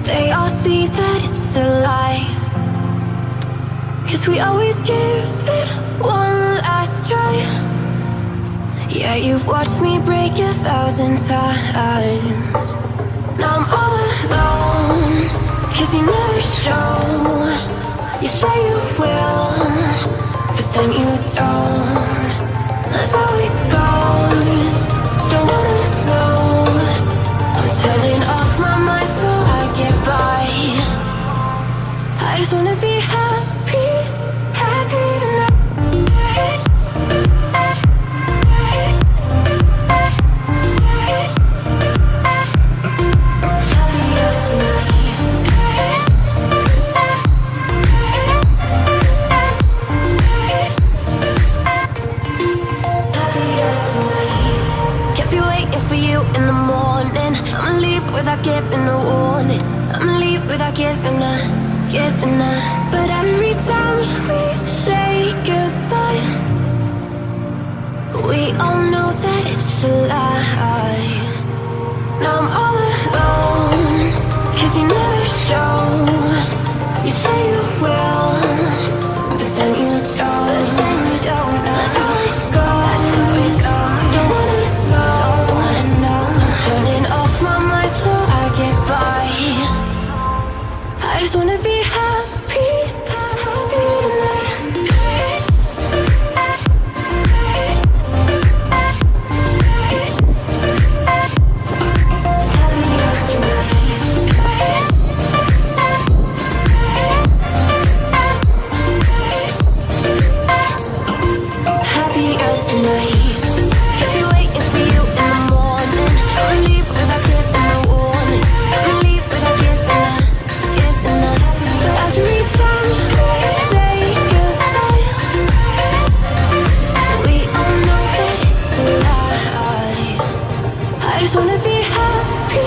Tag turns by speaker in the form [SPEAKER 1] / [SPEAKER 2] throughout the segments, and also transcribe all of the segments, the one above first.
[SPEAKER 1] They all see that it's a lie, 'cause we always give it one last try. Yeah, you've watched me break 1,000 times. Now I'm all alone, 'cause you never show. You say you will, but then you don't. That's how it goes. Don't wanna know. I'm turning off my mind so I get by. I just wanna be happy, happy tonight. Without giving a warning, I'ma leave without giving a. But every time we say goodbye, we all know that it's a lie. Now I'm all alone, 'cause you never show. You say you will, but then you don't. That's how it goes. Don't wanna know. I'm turning off my mind so I get by. I just wanna be happy, happy tonight. Happier tonight. If you're waiting for you in the morning, I'ma leave without giving a warning. I'ma leave without giving a. But every time we say goodbye, we all know that it's a lie. I just wanna be happy.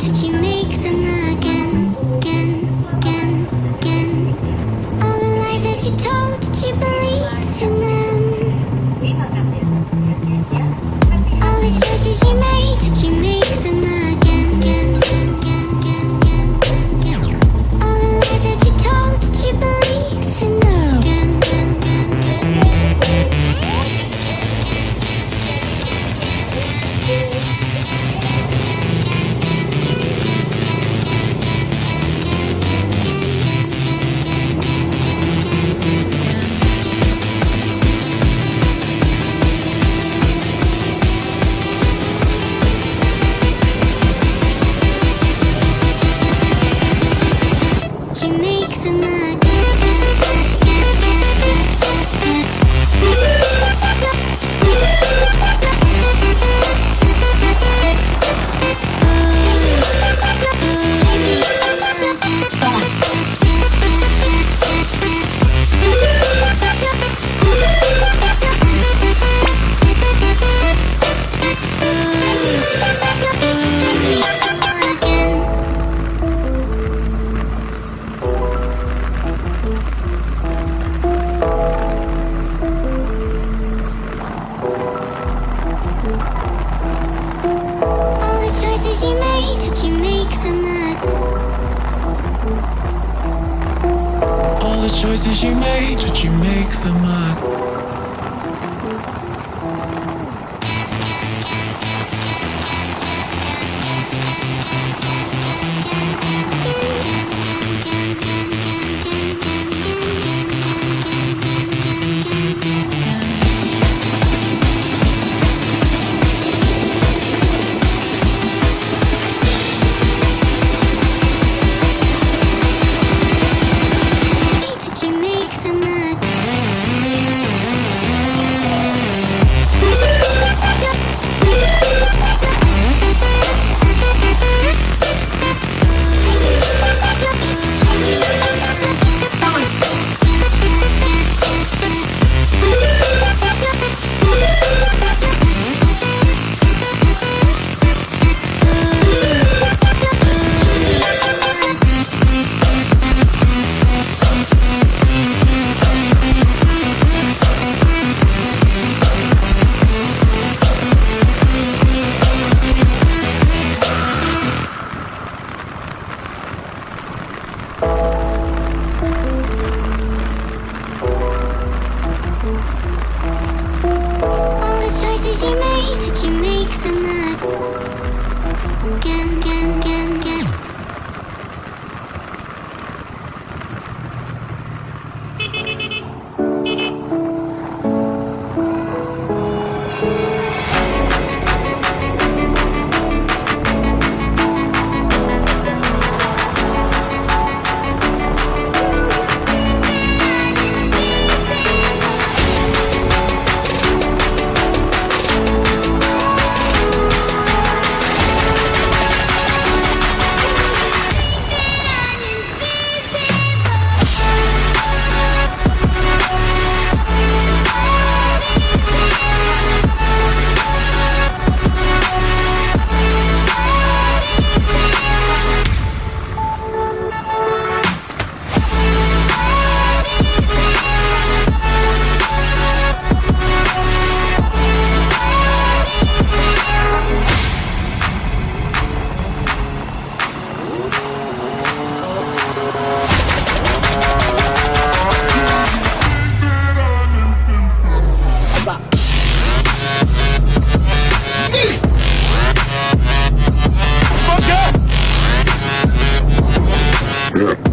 [SPEAKER 1] did you make them again, again, again, again? All the lies that you told, did you believe in them? All the choices you made, did you make them again, again, again, again, again, again? All the lies that you told, did you believe in them? Again, again, again, again, again. Did you make them you made, did you make them
[SPEAKER 2] All the choices you made, did you make them up?
[SPEAKER 1] Did you make them again, again, again, again?
[SPEAKER 3] Yeah.